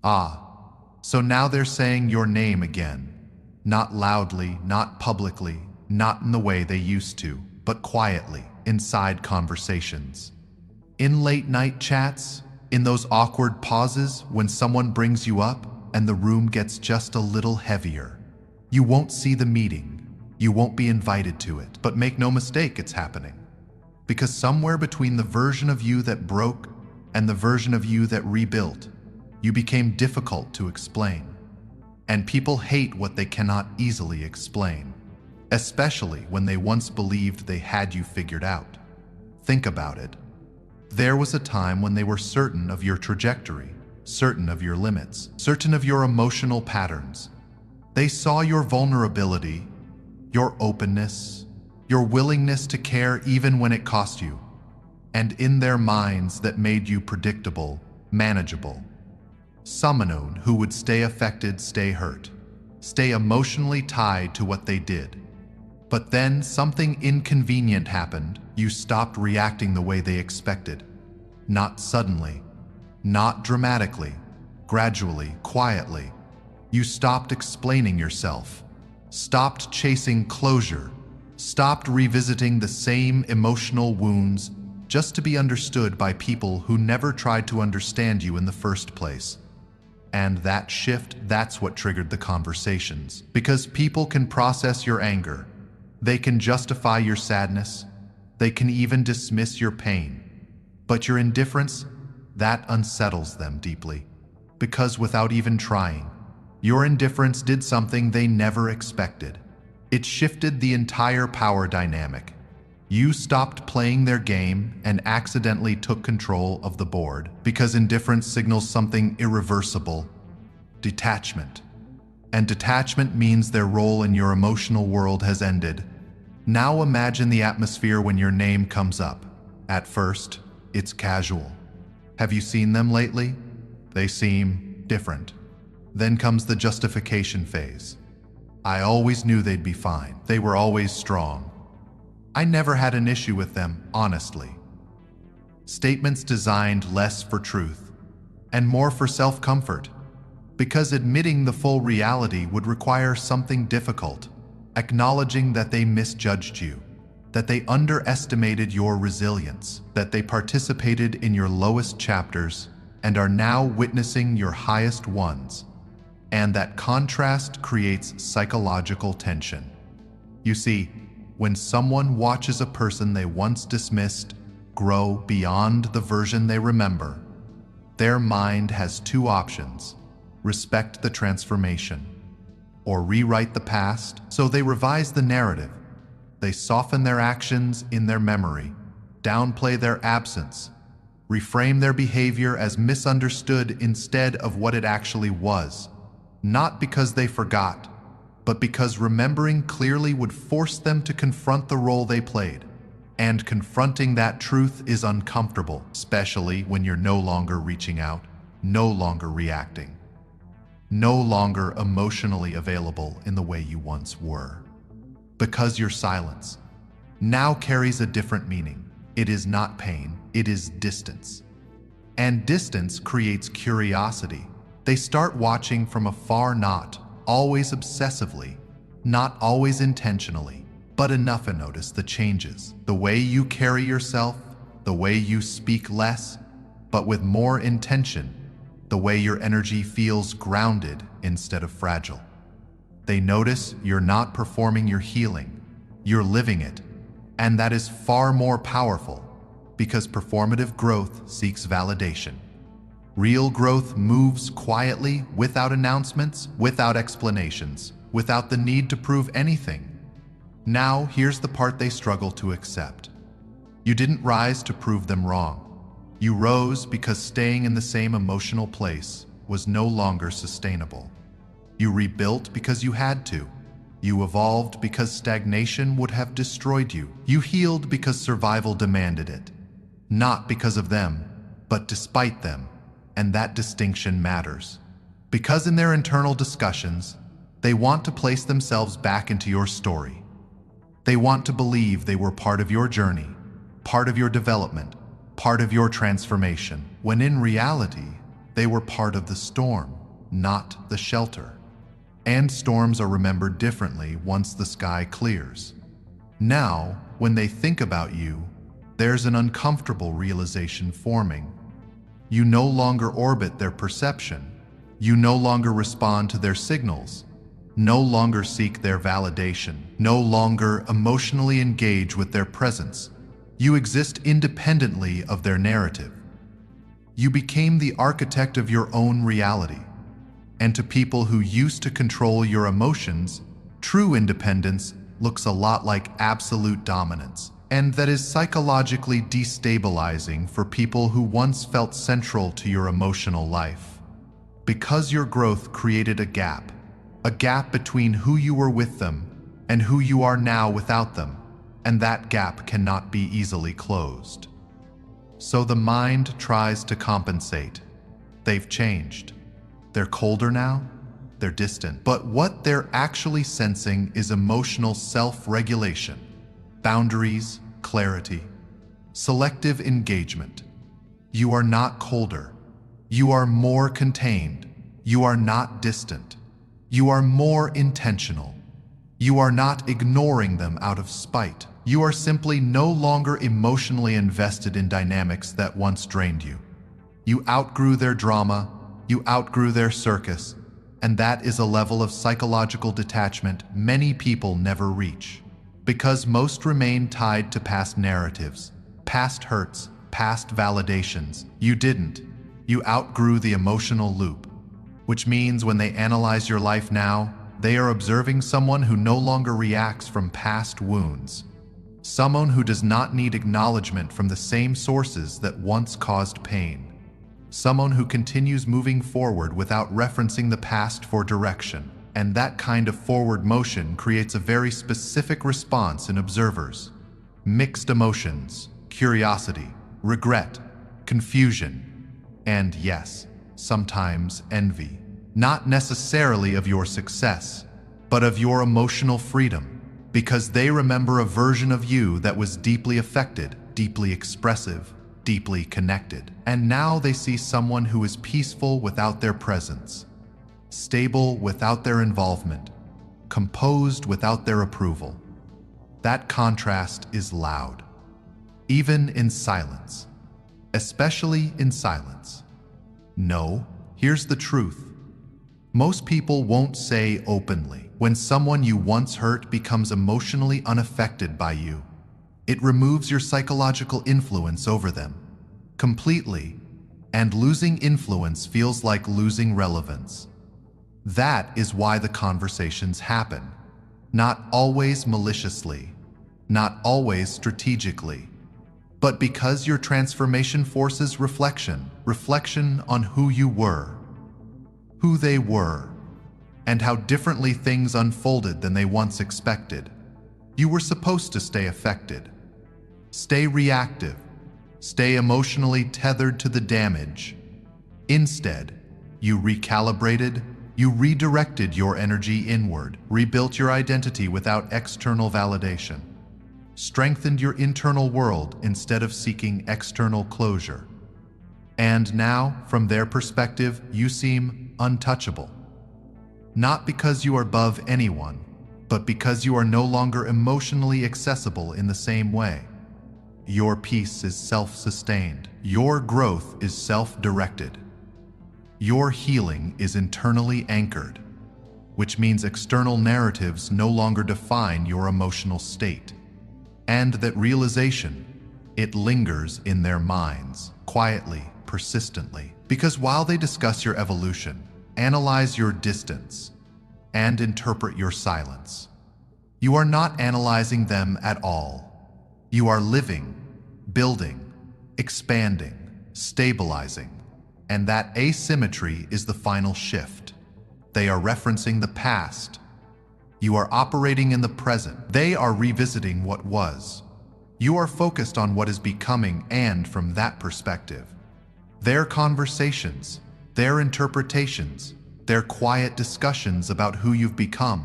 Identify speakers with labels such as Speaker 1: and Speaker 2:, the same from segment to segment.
Speaker 1: Ah, so now they're saying your name again. Not loudly, not publicly, not in the way they used to, but quietly, inside conversations. In late-night chats, in those awkward pauses when someone brings you up and the room gets just a little heavier. You won't see the meeting. You won't be invited to it, but make no mistake, it's happening. Because somewhere between the version of you that broke and the version of you that rebuilt, you became difficult to explain. And people hate what they cannot easily explain, especially when they once believed they had you figured out. Think about it. There was a time when they were certain of your trajectory, certain of your limits, certain of your emotional patterns. They saw your vulnerability, your openness, your willingness to care even when it cost you, and in their minds that made you predictable, manageable. Someone who would stay affected, stay hurt, stay emotionally tied to what they did. But then something inconvenient happened. You stopped reacting the way they expected. Not suddenly, not dramatically, gradually, quietly. You stopped explaining yourself, stopped chasing closure, stopped revisiting the same emotional wounds just to be understood by people who never tried to understand you in the first place. And that shift, that's what triggered the conversations. Because people can process your anger. They can justify your sadness. They can even dismiss your pain. But your indifference, that unsettles them deeply. Because without even trying, your indifference did something they never expected. It shifted the entire power dynamic. You stopped playing their game and accidentally took control of the board because indifference signals something irreversible: detachment. And detachment means their role in your emotional world has ended. Now imagine the atmosphere when your name comes up. At first, it's casual. Have you seen them lately? They seem different. Then comes the justification phase. I always knew they'd be fine. They were always strong. I never had an issue with them, honestly. Statements designed less for truth and more for self-comfort, because admitting the full reality would require something difficult, acknowledging that they misjudged you, that they underestimated your resilience, that they participated in your lowest chapters and are now witnessing your highest ones. And that contrast creates psychological tension. You see, when someone watches a person they once dismissed grow beyond the version they remember, their mind has two options: respect the transformation, or rewrite the past. So they revise the narrative. They soften their actions in their memory, downplay their absence, reframe their behavior as misunderstood instead of what it actually was. Not because they forgot, but because remembering clearly would force them to confront the role they played. And confronting that truth is uncomfortable, especially when you're no longer reaching out, no longer reacting, no longer emotionally available in the way you once were. Because your silence now carries a different meaning. It is not pain, it is distance. And distance creates curiosity. They start watching from afar, not always obsessively, not always intentionally, but enough to notice the changes. The way you carry yourself, the way you speak less, but with more intention, the way your energy feels grounded instead of fragile. They notice you're not performing your healing, you're living it. And that is far more powerful, because performative growth seeks validation. Real growth moves quietly, without announcements, without explanations, without the need to prove anything. Now, here's the part they struggle to accept. You didn't rise to prove them wrong. You rose because staying in the same emotional place was no longer sustainable. You rebuilt because you had to. You evolved because stagnation would have destroyed you. You healed because survival demanded it. Not because of them, but despite them. And that distinction matters. Because in their internal discussions, they want to place themselves back into your story. They want to believe they were part of your journey, part of your development, part of your transformation, when in reality, They were part of the storm, not the shelter. And storms are remembered differently once the sky clears. Now, when they think about you, there's an uncomfortable realization forming. You no longer orbit their perception. You no longer respond to their signals. No longer seek their validation. No longer emotionally engage with their presence. You exist independently of their narrative. You became the architect of your own reality. And to people who used to control your emotions, true independence looks a lot like absolute dominance. And that is psychologically destabilizing for people who once felt central to your emotional life. Because your growth created a gap between who you were with them and who you are now without them, and that gap cannot be easily closed. So the mind tries to compensate. They've changed. They're colder now, they're distant. But what they're actually sensing is emotional self-regulation, boundaries, clarity, selective engagement. You are not colder. You are more contained. You are not distant. You are more intentional. You are not ignoring them out of spite. You are simply no longer emotionally invested in dynamics that once drained you. You outgrew their drama, you outgrew their circus, and that is a level of psychological detachment many people never reach. Because most remain tied to past narratives, past hurts, past validations. You didn't. You outgrew the emotional loop, which means when they analyze your life now, they are observing someone who no longer reacts from past wounds. Someone who does not need acknowledgement from the same sources that once caused pain. Someone who continues moving forward without referencing the past for direction. And that kind of forward motion creates a very specific response in observers. Mixed emotions, curiosity, regret, confusion, and yes, sometimes envy. Not necessarily of your success, but of your emotional freedom, because they remember a version of you that was deeply affected, deeply expressive, deeply connected. And now they see someone who is peaceful without their presence, stable without their involvement, composed without their approval. That contrast is loud, even in silence, especially in silence. No, here's the truth. Most people won't say openly. When someone you once hurt becomes emotionally unaffected by you, it removes your psychological influence over them completely, and losing influence feels like losing relevance. That is why the conversations happen. Not always maliciously, not always strategically, but because your transformation forces reflection on who you were, who they were, and how differently things unfolded than they once expected. You were supposed to stay affected, stay reactive, stay emotionally tethered to the damage. Instead, you recalibrated, you redirected your energy inward, rebuilt your identity without external validation, strengthened your internal world instead of seeking external closure. And now, from their perspective, you seem untouchable. Not because you are above anyone, but because you are no longer emotionally accessible in the same way. Your peace is self-sustained. Your growth is self-directed. Your healing is internally anchored, which means external narratives no longer define your emotional state. And that realization, it lingers in their minds, quietly, persistently. Because while they discuss your evolution, analyze your distance, and interpret your silence, you are not analyzing them at all. You are living, building, expanding, stabilizing, and that asymmetry is the final shift. They are referencing the past. You are operating in the present. They are revisiting what was. You are focused on what is becoming, and from that perspective, their conversations, their interpretations, their quiet discussions about who you've become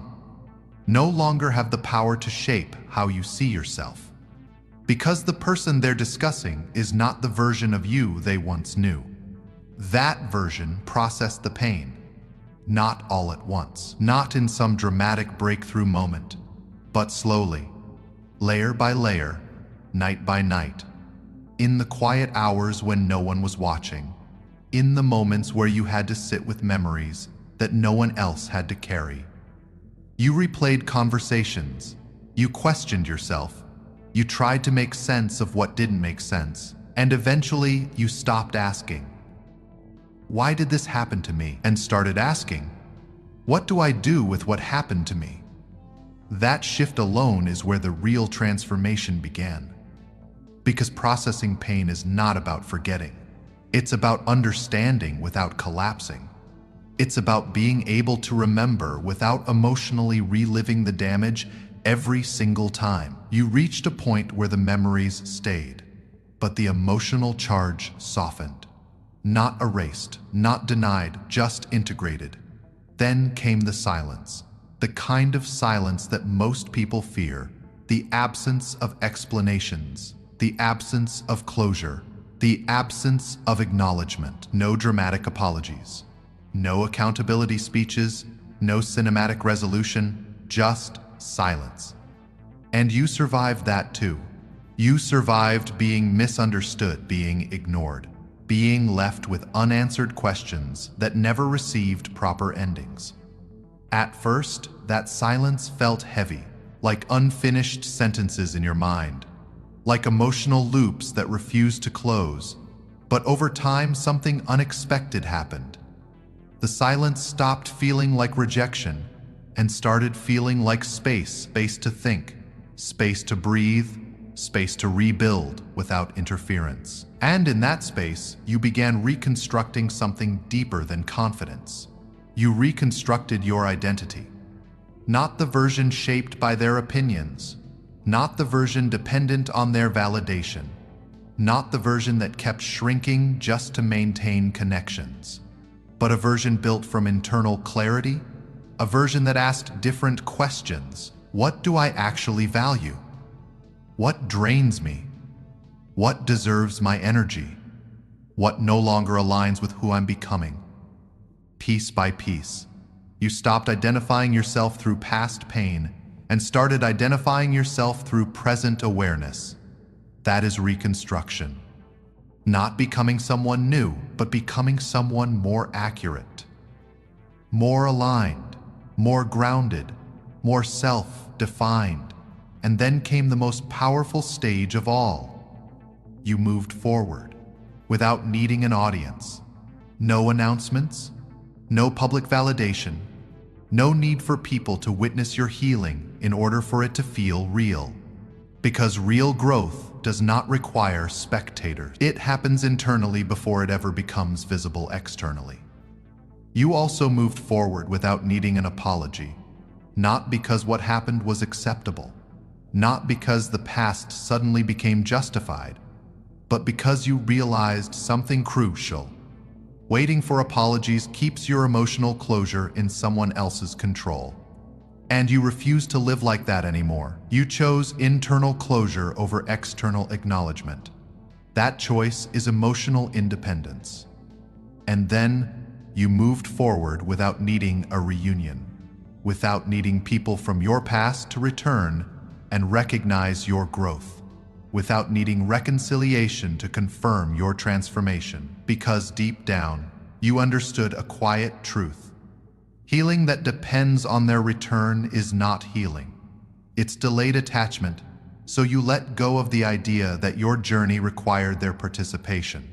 Speaker 1: no longer have the power to shape how you see yourself. Because the person they're discussing is not the version of you they once knew. That version processed the pain, not all at once, not in some dramatic breakthrough moment, but slowly, layer by layer, night by night, in the quiet hours when no one was watching, in the moments where you had to sit with memories that no one else had to carry. You replayed conversations, you questioned yourself, you tried to make sense of what didn't make sense, and eventually you stopped asking, "Why did this happen to me?" and started asking, "What do I do with what happened to me?" That shift alone is where the real transformation began. Because processing pain is not about forgetting. It's about understanding without collapsing. It's about being able to remember without emotionally reliving the damage every single time. You reached a point where the memories stayed, but the emotional charge softened. Not erased, not denied, just integrated. Then came the silence, the kind of silence that most people fear, the absence of explanations, the absence of closure, the absence of acknowledgement. No dramatic apologies, no accountability speeches, no cinematic resolution, just silence. And you survived that too. You survived being misunderstood, being ignored, being left with unanswered questions that never received proper endings. At first, that silence felt heavy, like unfinished sentences in your mind, like emotional loops that refused to close. But over time, something unexpected happened. The silence stopped feeling like rejection and started feeling like space to think, space to breathe, space to rebuild without interference. And in that space, you began reconstructing something deeper than confidence. You reconstructed your identity. Not the version shaped by their opinions, not the version dependent on their validation, not the version that kept shrinking just to maintain connections, but a version built from internal clarity, a version that asked different questions. What do I actually value? What drains me? What deserves my energy? What no longer aligns with who I'm becoming? Piece by piece, you stopped identifying yourself through past pain and started identifying yourself through present awareness. That is reconstruction. Not becoming someone new, but becoming someone more accurate, more aligned, more grounded, more self-defined. And then came the most powerful stage of all. You moved forward without needing an audience. No announcements, no public validation, no need for people to witness your healing in order for it to feel real. Because real growth does not require spectators. It happens internally before it ever becomes visible externally. You also moved forward without needing an apology, not because what happened was acceptable, not because the past suddenly became justified, but because you realized something crucial. Waiting for apologies keeps your emotional closure in someone else's control. And you refuse to live like that anymore. You chose internal closure over external acknowledgement. That choice is emotional independence. And then you moved forward without needing a reunion, without needing people from your past to return and recognize your growth, without needing reconciliation to confirm your transformation, because deep down, you understood a quiet truth. Healing that depends on their return is not healing. It's delayed attachment, so you let go of the idea that your journey required their participation.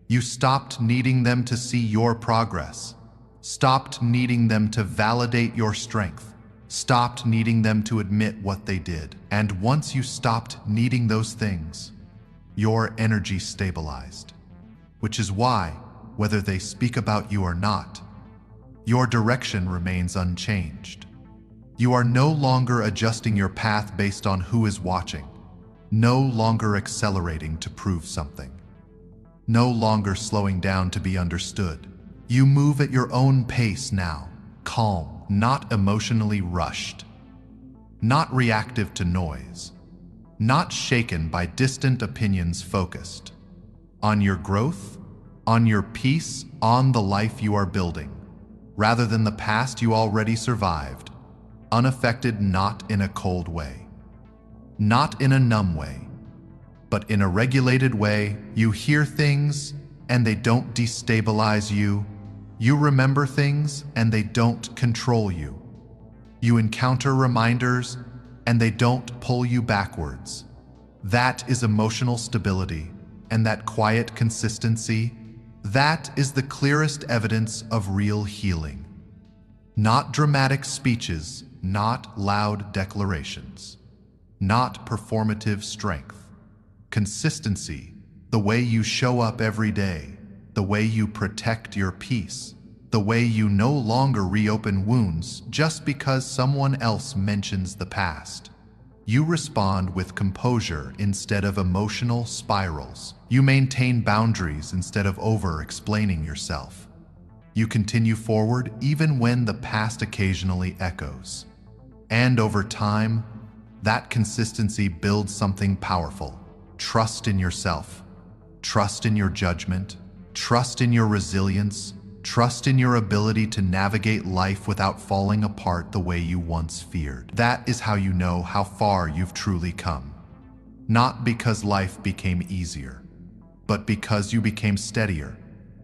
Speaker 1: You stopped needing them to see your progress, stopped needing them to validate your strength, stopped needing them to admit what they did. And once you stopped needing those things, your energy stabilized. Which is why, whether they speak about you or not, your direction remains unchanged. You are no longer adjusting your path based on who is watching, no longer accelerating to prove something, no longer slowing down to be understood. You move at your own pace now, calm, not emotionally rushed, not reactive to noise, not shaken by distant opinions, focused on your growth, on your peace, on the life you are building, rather than the past you already survived, unaffected, not in a cold way, not in a numb way, but in a regulated way. You hear things and they don't destabilize you. You remember things and they don't control you. You encounter reminders and they don't pull you backwards. That is emotional stability, and that quiet consistency, that is the clearest evidence of real healing. Not dramatic speeches, not loud declarations, not performative strength. Consistency, the way you show up every day, the way you protect your peace, the way you no longer reopen wounds just because someone else mentions the past. You respond with composure instead of emotional spirals. You maintain boundaries instead of over-explaining yourself. You continue forward even when the past occasionally echoes. And over time, that consistency builds something powerful. Trust in yourself, trust in your judgment, trust in your resilience, trust in your ability to navigate life without falling apart the way you once feared. That is how you know how far you've truly come. Not because life became easier, but because you became steadier.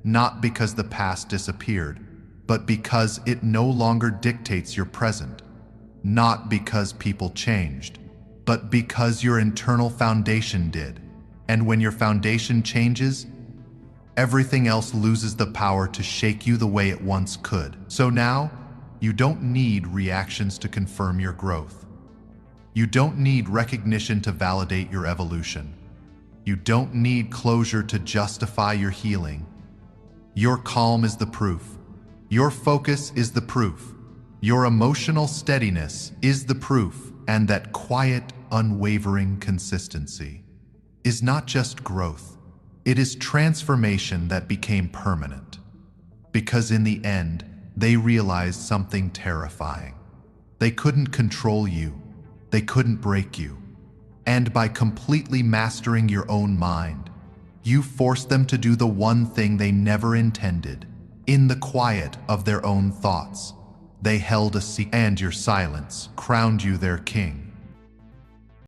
Speaker 1: Not because the past disappeared, but because it no longer dictates your present. Not because people changed, but because your internal foundation did. And when your foundation changes, everything else loses the power to shake you the way it once could. So now, you don't need reactions to confirm your growth. You don't need recognition to validate your evolution. You don't need closure to justify your healing. Your calm is the proof. Your focus is the proof. Your emotional steadiness is the proof. And that quiet, unwavering consistency is not just growth. It is transformation that became permanent. Because in the end, they realized something terrifying. They couldn't control you. They couldn't break you. And by completely mastering your own mind, you forced them to do the one thing they never intended. In the quiet of their own thoughts, they held a secret, and your silence crowned you their king.